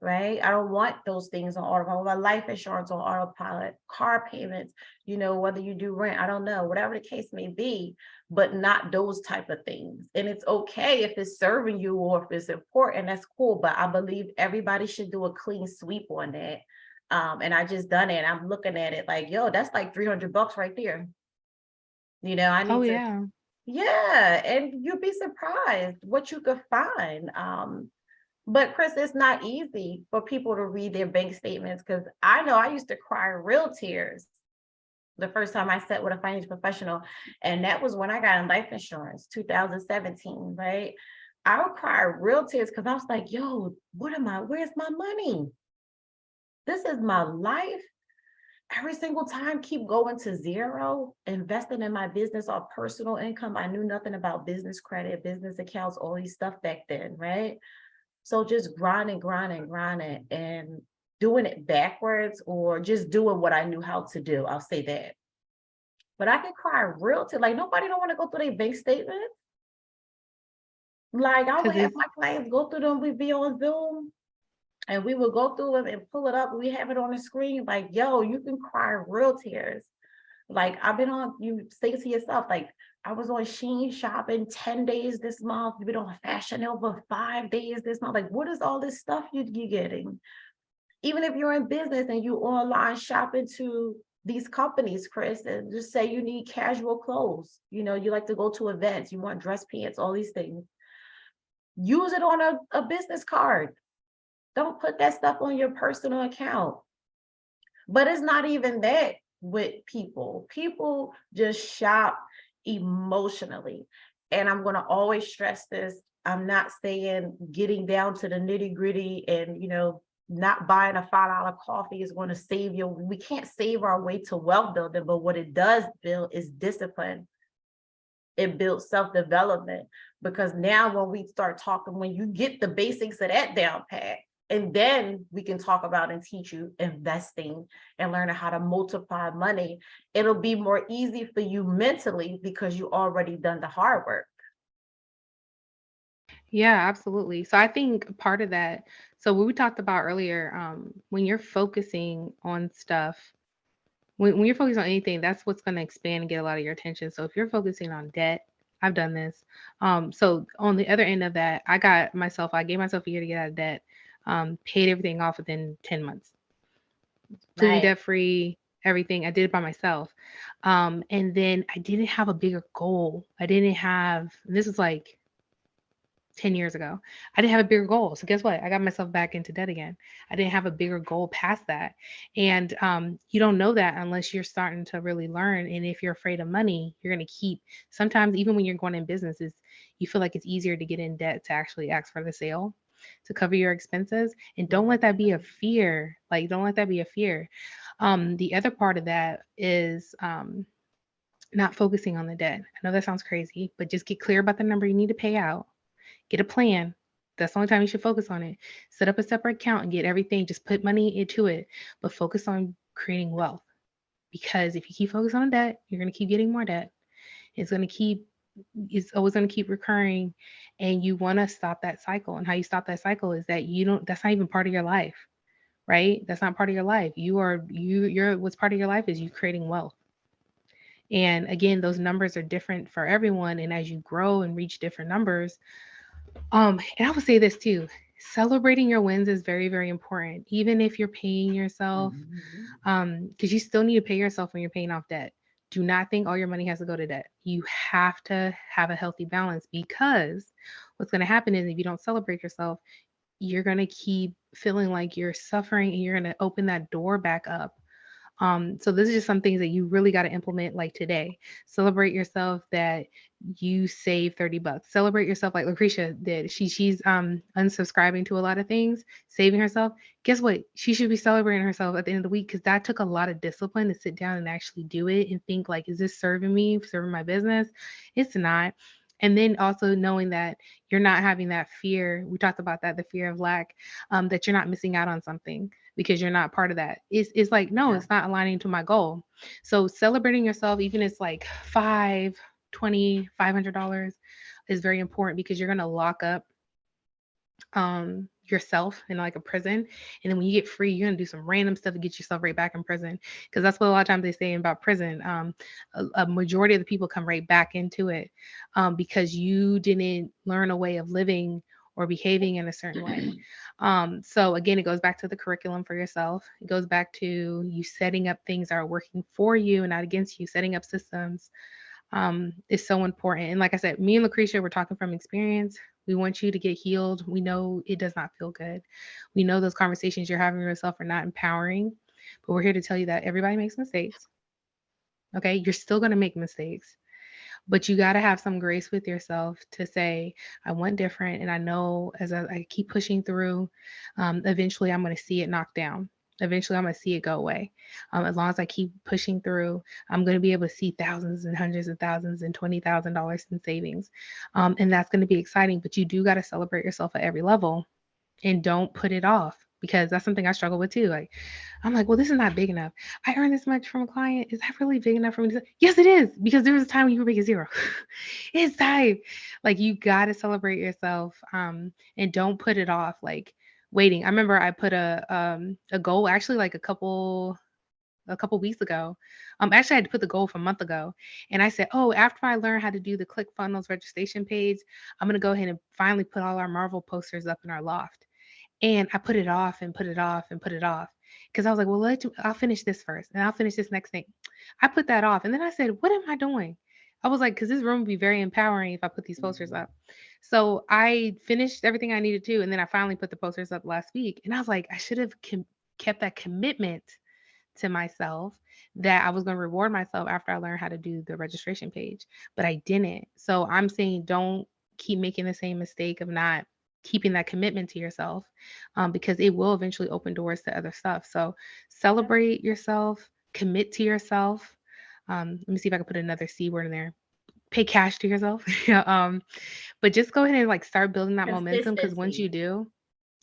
right? I don't want those things on autopilot. My life insurance on autopilot, car payments, whether you do rent, I don't know, whatever the case may be, but not those type of things. And it's okay if it's serving you or if it's important, that's cool. But I believe everybody should do a clean sweep on that. And I just done it. And I'm looking at it like, yo, that's like $300 right there. I Oh need to, yeah. yeah, and you'd be surprised what you could find. But Chris, it's not easy for people to read their bank statements because I know I used to cry real tears the first time I sat with a financial professional, and that was when I got in life insurance, 2017, right? I would cry real tears because I was like, yo, where's my money? This is my life. Every single time keep going to zero, investing in my business or personal income. I knew nothing about business credit, business accounts, all these stuff back then, right? So just grinding, grinding, grinding, and doing it backwards or just doing what I knew how to do. I'll say that. But I can cry real to like nobody don't want to go through their bank statement. Like I would Because have it's my clients go through them. We'd be on Zoom and we would go through them and pull it up. We have it on the screen. Like, yo, you can cry real tears. Like I've been on, you say to yourself, like I was on Shein shopping 10 days this month. You've been on Fashion Nova 5 days this month. Like, what is all this stuff you getting? Even if you're in business and you online shopping to these companies, Chris, and just say you need casual clothes. You like to go to events, you want dress pants, all these things. Use it on a business card. Don't put that stuff on your personal account. But it's not even that with people. People just shop emotionally. And I'm going to always stress this. I'm not saying getting down to the nitty gritty and, not buying a $5 coffee is going to save you. We can't save our way to wealth building, but what it does build is discipline. It builds self-development because now when we start talking, when you get the basics of that down pat, and then we can talk about and teach you investing and learning how to multiply money. It'll be more easy for you mentally because you already done the hard work. Yeah, absolutely. So I think part of that, so what we talked about earlier, when you're focusing on stuff, when you're focusing on anything, that's what's going to expand and get a lot of your attention. So if you're focusing on debt, I've done this. So on the other end of that, I gave myself a year to get out of debt, paid everything off within 10 months, completely Right. debt free, everything. I did it by myself. And then I didn't have a bigger goal. This was like 10 years ago. I didn't have a bigger goal. So guess what? I got myself back into debt again. I didn't have a bigger goal past that. And you don't know that unless you're starting to really learn. And if you're afraid of money, you're going to keep, sometimes even when you're going in businesses, you feel like it's easier to get in debt to actually ask for the sale to cover your expenses. And don't let that be a fear. Like, don't let that be a fear. The other part of that is not focusing on the debt. I know that sounds crazy, but just get clear about the number you need to pay out. Get a plan. That's the only time you should focus on it. Set up a separate account and get everything. Just put money into it, but focus on creating wealth. Because if you keep focusing on debt, you're going to keep getting more debt. It's going to keep it's always going to keep recurring, and you want to stop that cycle. And how you stop that cycle is that you don't that's not even part of your life, right? That's not part of your life. You're what's part of your life is you creating wealth. And again, those numbers are different for everyone, and as you grow and reach different numbers, and I would say this too, celebrating your wins is very, very important, even if you're paying yourself, Mhm. because you still need to pay yourself when you're paying off debt. Do not think all your money has to go to debt. You have to have a healthy balance, because what's going to happen is if you don't celebrate yourself, you're going to keep feeling like you're suffering, and you're going to open that door back up. So this is just some things that you really got to implement like today. Celebrate yourself that you save 30 bucks. Celebrate yourself like Lucretia did. She's unsubscribing to a lot of things, saving herself. Guess what? She should be celebrating herself at the end of the week, because that took a lot of discipline to sit down and actually do it and think like, is this serving me, serving my business? It's not. And then also knowing that you're not having that fear. We talked about that, the fear of lack, that you're not missing out on something because you're not part of that. It's like, no, Yeah. it's not aligning to my goal. So celebrating yourself, even if it's like 5, 20, $500, is very important, because you're gonna lock up yourself in like a prison, and then when you get free, you're gonna do some random stuff to get yourself right back in prison, because that's what a lot of times they say about prison. A majority of the people come right back into it, because you didn't learn a way of living or behaving in a certain way. So again, it goes back to the curriculum for yourself. It goes back to you setting up things that are working for you and not against you, setting up systems, is so important. And like I said, me and Lucretia, we're talking from experience. We want you to get healed. We know it does not feel good. We know those conversations you're having with yourself are not empowering, but we're here to tell you that everybody makes mistakes. Okay. You're still going to make mistakes, but you got to have some grace with yourself to say, I want different. And I know as I keep pushing through, eventually I'm going to see it knocked down. Eventually, I'm going to see it go away. As long as I keep pushing through, I'm going to be able to see thousands and hundreds of thousands and $20,000 in savings. And that's going to be exciting. But you do got to celebrate yourself at every level, and don't put it off, because that's something I struggle with too. Like, I'm like, well, this is not big enough. I earn this much from a client. Is that really big enough for me to say? Yes, it is, because there was a time when you were making zero. It's time. Like, you gotta celebrate yourself, and don't put it off. Like, waiting. I remember I put a goal actually like a couple weeks ago. Actually, I had to put the goal from a month ago, and I said, "Oh, after I learn how to do the ClickFunnels registration page, I'm gonna go ahead and finally put all our Marvel posters up in our loft." And I put it off and put it off and put it off, because I was like, well, I'll finish this first and I'll finish this next thing. I put that off. And then I said, what am I doing? I was like, because this room would be very empowering if I put these posters Mhm. up. So I finished everything I needed to. And then I finally put the posters up last week. And I was like, I should have kept that commitment to myself, that I was going to reward myself after I learned how to do the registration page, but I didn't. So I'm saying, don't keep making the same mistake of not keeping that commitment to yourself, because it will eventually open doors to other stuff. So Yep. celebrate yourself, commit to yourself. Let me see if I can put another C word in there. Pay cash to yourself. Yeah, but just go ahead and like start building that momentum, because once you Consistency. do,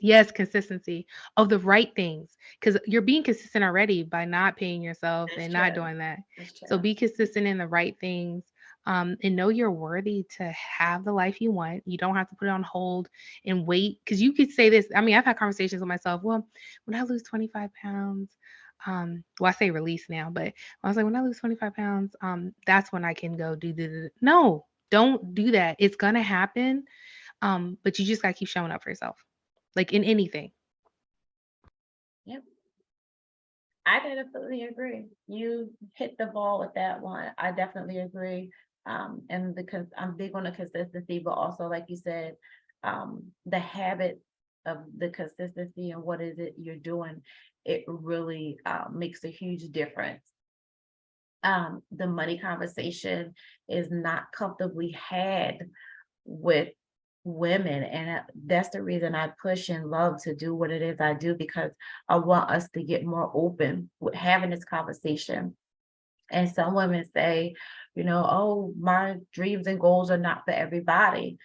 yes, consistency of the right things, because you're being consistent already by not paying yourself That's and not true. doing that. That's So true. be consistent in the right things, and know you're worthy to have the life you want. You don't have to put it on hold and wait, because you could say this. I mean, I've had conversations with myself. Well, when I lose 25 pounds, well, I say release now, but I was like, when I lose 25 pounds, that's when I can go do. No, don't do that. It's gonna happen, but you just gotta keep showing up for yourself, like in anything. Yep. I definitely agree. You hit the ball with that one. I definitely agree. And because I'm big on the consistency, but also, like you said, the habit of the consistency and what is it you're doing, it really makes a huge difference. The money conversation is not comfortably had with women. And that's the reason I push and love to do what it is I do, because I want us to get more open with having this conversation. And some women say, Oh, my dreams and goals are not for everybody.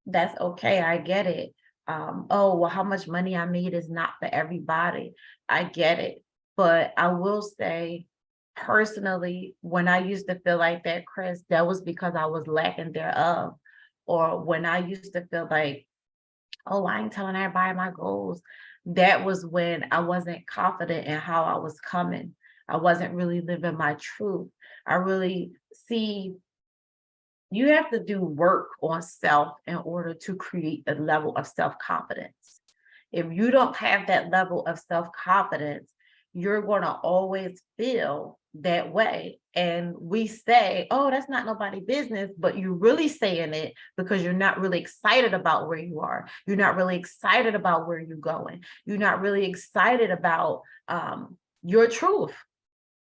That's okay. I get it. Oh, well, how much money I made is not for everybody. I get it. But I will say, personally, when I used to feel like that, Chris, that was because I was lacking thereof. Or when I used to feel like, oh, I ain't telling everybody my goals, that was when I wasn't confident in how I was coming. I wasn't really living my truth. I really see you have to do work on self in order to create a level of self-confidence. If you don't have that level of self-confidence, you're going to always feel that way. And we say, oh, that's not nobody business, but you're really saying it because you're not really excited about where you are. You're not really excited about where you're going. You're not really excited about your truth.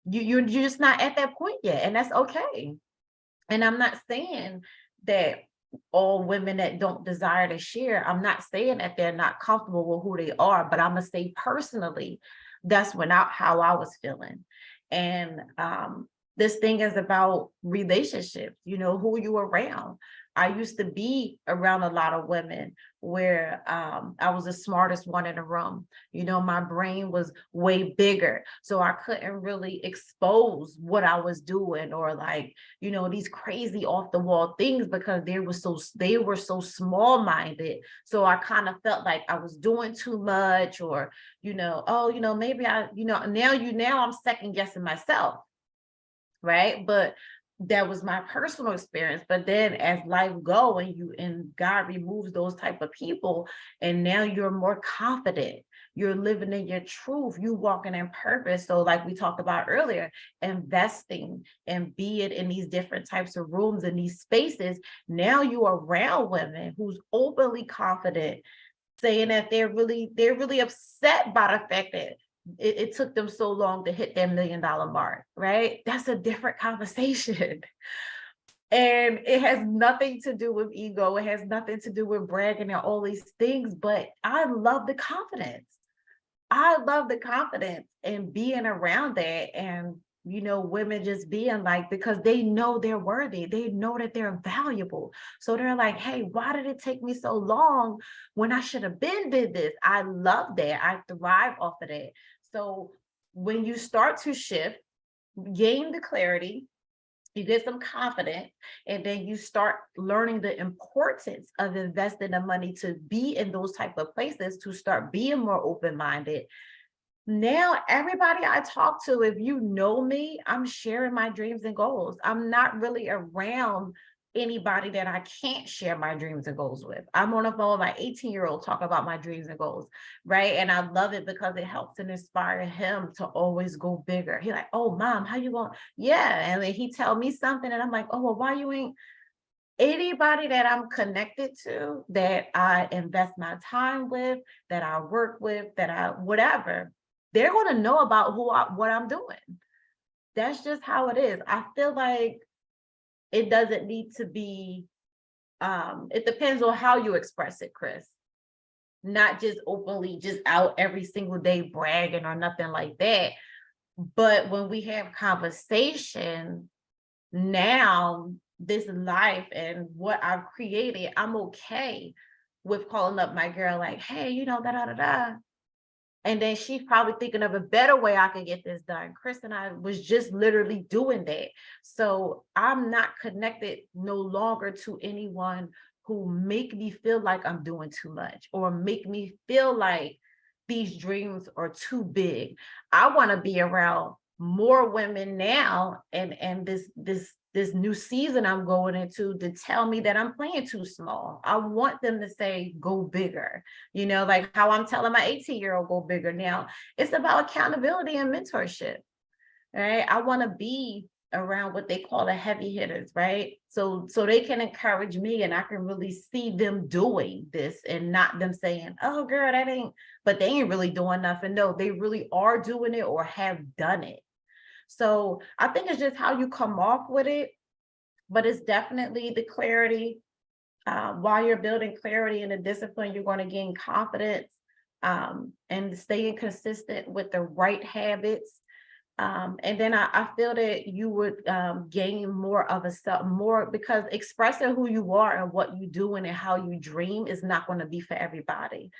You're just not at that point yet. And that's okay. And I'm not saying that all women that don't desire to share, I'm not saying that they're not comfortable with who they are, but I'm gonna say personally, that's how I was feeling. And this thing is about relationships, who you around. I used to be around a lot of women where I was the smartest one in the room. My brain was way bigger. So I couldn't really expose what I was doing or like, these crazy off the wall things because they were so small minded. So I kind of felt like I was doing too much or, oh, maybe now I'm second guessing myself, right? But that was my personal experience. But then as life go and God removes those type of people, and now you're more confident. You're living in your truth. You walking in purpose. So, like we talked about earlier, investing and being in these different types of rooms and these spaces. Now you are around women who's openly confident, saying that they're really upset by the fact that it took them so long to hit their $1 million mark, right? That's a different conversation. And it has nothing to do with ego. It has nothing to do with bragging and all these things, but I love the confidence. I love the confidence and being around that and women just being like because they know they're worthy. They know that they're valuable. So they're like, hey, why did it take me so long when I should have been did this? I love that. I thrive off of that. So when you start to shift, gain the clarity, you get some confidence, and then you start learning the importance of investing the money to be in those type of places to start being more open-minded. Now, everybody I talk to, if you know me, I'm sharing my dreams and goals. I'm not really around anybody that I can't share my dreams and goals with. I'm on the phone with my 18-year-old talk about my dreams and goals, right? And I love it because it helps and inspire him to always go bigger. He like, oh, mom, how you going? Yeah. And then he tell me something and I'm like, oh, well, why you ain't anybody that I'm connected to, that I invest my time with, that I work with, that I whatever, they're going to know about what I'm doing. That's just how it is. I feel like it doesn't need to be it depends on how you express it, Chris. Not just openly just out every single day bragging or nothing like that. But when we have conversation now, this life and what I've created, I'm okay with calling up my girl like, hey, da da da da. And then she's probably thinking of a better way I can get this done. Chris and I was just literally doing that. So I'm not connected no longer to anyone who make me feel like I'm doing too much or make me feel like these dreams are too big. I want to be around more women now and this new season I'm going into to tell me that I'm playing too small. I want them to say go bigger, like how I'm telling my 18-year-old go bigger now. It's about accountability and mentorship, right? I want to be around what they call the heavy hitters, right? So they can encourage me and I can really see them doing this and not them saying, oh girl, that ain't, but they ain't really doing nothing. No, they really are doing it or have done it. So I think it's just how you come off with it, but it's definitely the clarity. While you're building clarity and the discipline, you're going to gain confidence and staying consistent with the right habits. And then I feel that you would gain more of a self, more because expressing who you are and what you do and how you dream is not going to be for everybody.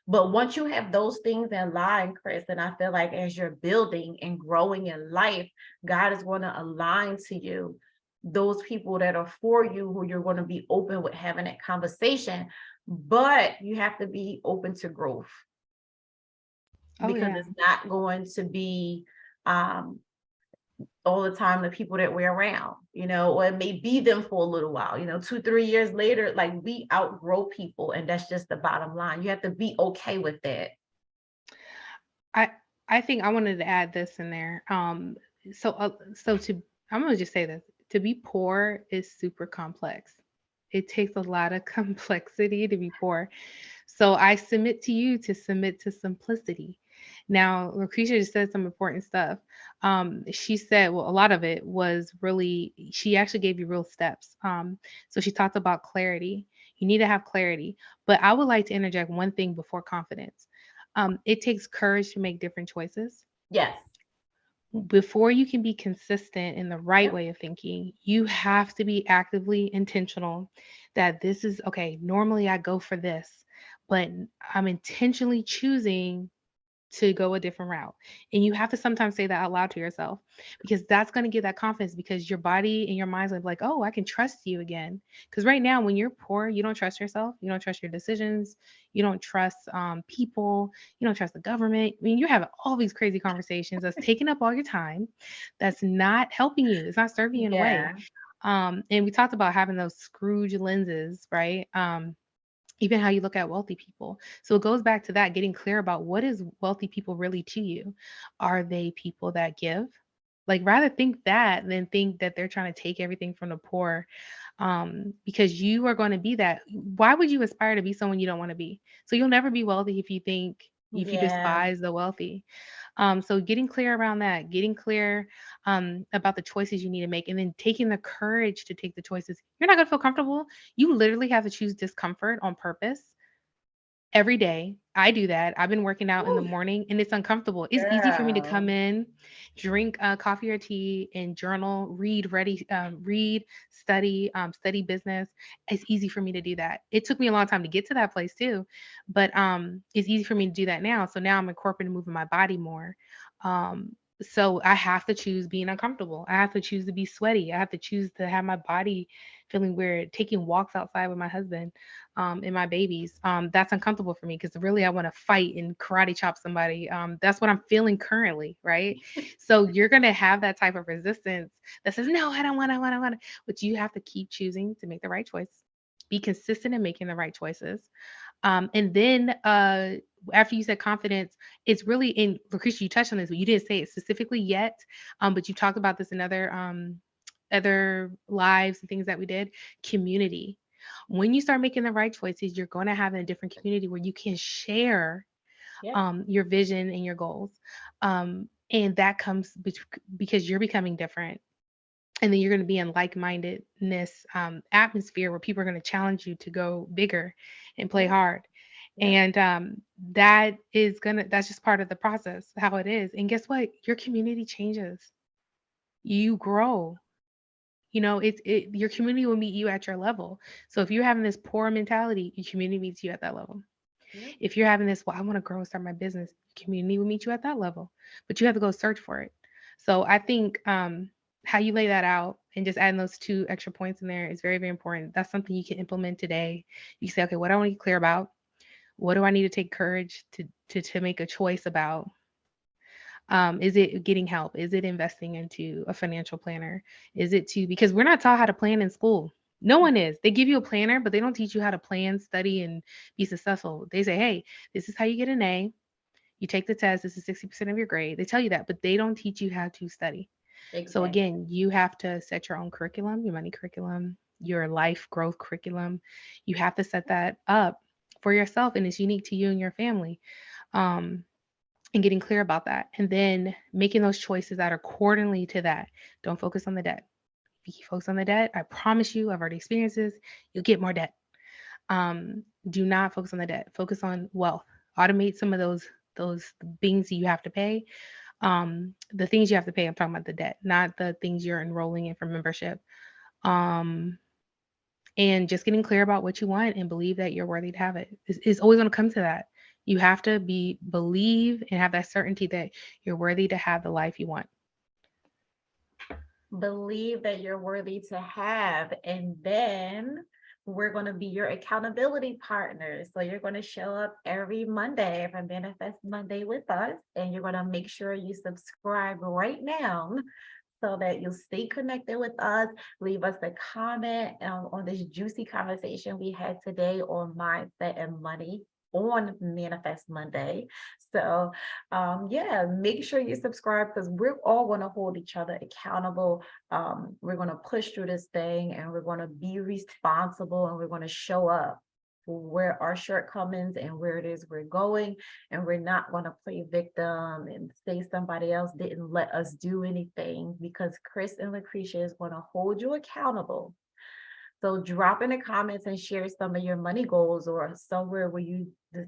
But once you have those things in line, Chris, and I feel like as you're building and growing in life, God is going to align to you those people that are for you, who you're going to be open with having that conversation. But you have to be open to growth Oh because yeah. it's not going to be um, all the time the people that we're around, or it may be them for a little while, 2, 3 years later, like we outgrow people, and that's just the bottom line. You have to be okay with that. I I think I wanted to add this in there. So to I'm gonna just say this. To be poor is super complex. It takes a lot of complexity to be poor. So I submit to you to submit to simplicity. Now, Lucretia just said some important stuff. She said, well, a lot of it was really, she actually gave you real steps. So she talked about clarity. You need to have clarity. But I would like to interject one thing before confidence. It takes courage to make different choices. Yes. Before you can be consistent in the right Yep. way of thinking, you have to be actively intentional that this is okay. Normally, I go for this, but I'm intentionally choosing to go a different route. And you have to sometimes say that out loud to yourself because that's going to give that confidence because your body and your mind's gonna be like, oh, I can trust you again. Because right now, when you're poor, you don't trust yourself, you don't trust your decisions, you don't trust people, you don't trust the government. I mean, you're having all these crazy conversations that's taking up all your time, that's not helping you, it's not serving you in a way. Yeah. And we talked about having those Scrooge lenses, right? Even how you look at wealthy people. So it goes back to that, getting clear about what is wealthy people really to you. Are they people that give? Like rather think that than think that they're trying to take everything from the poor. Because you are going to be that. Why would you aspire to be someone you don't want to be? So you'll never be wealthy if you Yeah. despise the wealthy. So getting clear around that, getting clear about the choices you need to make, and then taking the courage to take the choices. You're not going to feel comfortable. You literally have to choose discomfort on purpose every day. I do that. I've been working out in the Woo, morning and it's uncomfortable. It's easy for me to come girl. in, drink coffee or tea, and journal, read, study, study business. It's easy for me to do that. It took me a long time to get to that place too, but it's easy for me to do that now. So now I'm incorporating moving my body more. So I have to choose being uncomfortable. I have to choose to be sweaty. I have to choose to have my body feeling weird. Taking walks outside with my husband and my babies. That's uncomfortable for me because really I want to fight and karate chop somebody. That's what I'm feeling currently, right? So you're gonna have that type of resistance that says, no, I don't want, I want. But you have to keep choosing to make the right choice. Be consistent in making the right choices. And then after you said confidence, it's really in Lucretia, you touched on this, but you didn't say it specifically yet. But you talked about this in other lives and things that we did. Community. When you start making the right choices, you're going to have a different community where you can share Yep. your vision and your goals. And that comes because you're becoming different. And then you're going to be in like-mindedness atmosphere where people are going to challenge you to go bigger and play Yep. hard. Yep. And that's just part of the process, how it is. And guess what? Your community changes. You grow. Your community will meet you at your level. So if you're having this poor mentality, your community meets you at that level. Yep. If you're having this, well, I want to grow and start my business, community will meet you at that level. But you have to go search for it. So I think how you lay that out and just adding those two extra points in there is very, very important. That's something you can implement today. You can say, okay, what do I want to get clear about? What do I need to take courage to make a choice about? Is it getting help? Is it investing into a financial planner? Is it to because we're not taught how to plan in school. No one is. They give you a planner, but they don't teach you how to plan, study, and be successful. They say, hey, this is how you get an A. You take the test. This is 60% of your grade. They tell you that, but they don't teach you how to study. So Exactly. again, you have to set your own curriculum, your money curriculum, your life growth curriculum. You have to set that up for yourself, and it's unique to you and your family. Um, and getting clear about that and then making those choices that are accordingly to that. Don't focus on the debt. If you keep focus on the debt, I promise you, I've already experienced this, you'll get more debt. Do not focus on the debt. Focus on wealth. Automate some of those things that you have to pay. The things you have to pay, I'm talking about the debt, not the things you're enrolling in for membership. Um, and just getting clear about what you want and believe that you're worthy to have it. It's always going to come to that. You have to believe and have that certainty that you're worthy to have the life you want. Believe that you're worthy to have. And then we're going to be your accountability partners. So you're going to show up every Monday for Manifest Monday with us. And you're going to make sure you subscribe right now so that you'll stay connected with us. Leave us a comment on this juicy conversation we had today on mindset and money on Manifest Monday. So, yeah, make sure you subscribe because we're all going to hold each other accountable. We're going to push through this thing and we're going to be responsible and we're going to show up for where our shortcomings and where it is we're going. And we're not going to play victim and say somebody else didn't let us do anything because Chris and Lucretia is going to hold you accountable. So drop in the comments and share some of your money goals or somewhere where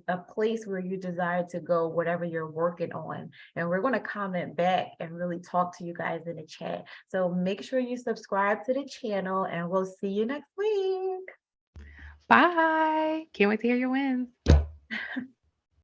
a place where you desire to go, whatever you're working on. And we're going to comment back and really talk to you guys in the chat. So make sure you subscribe to the channel and we'll see you next week. Bye. Can't wait to hear your wins.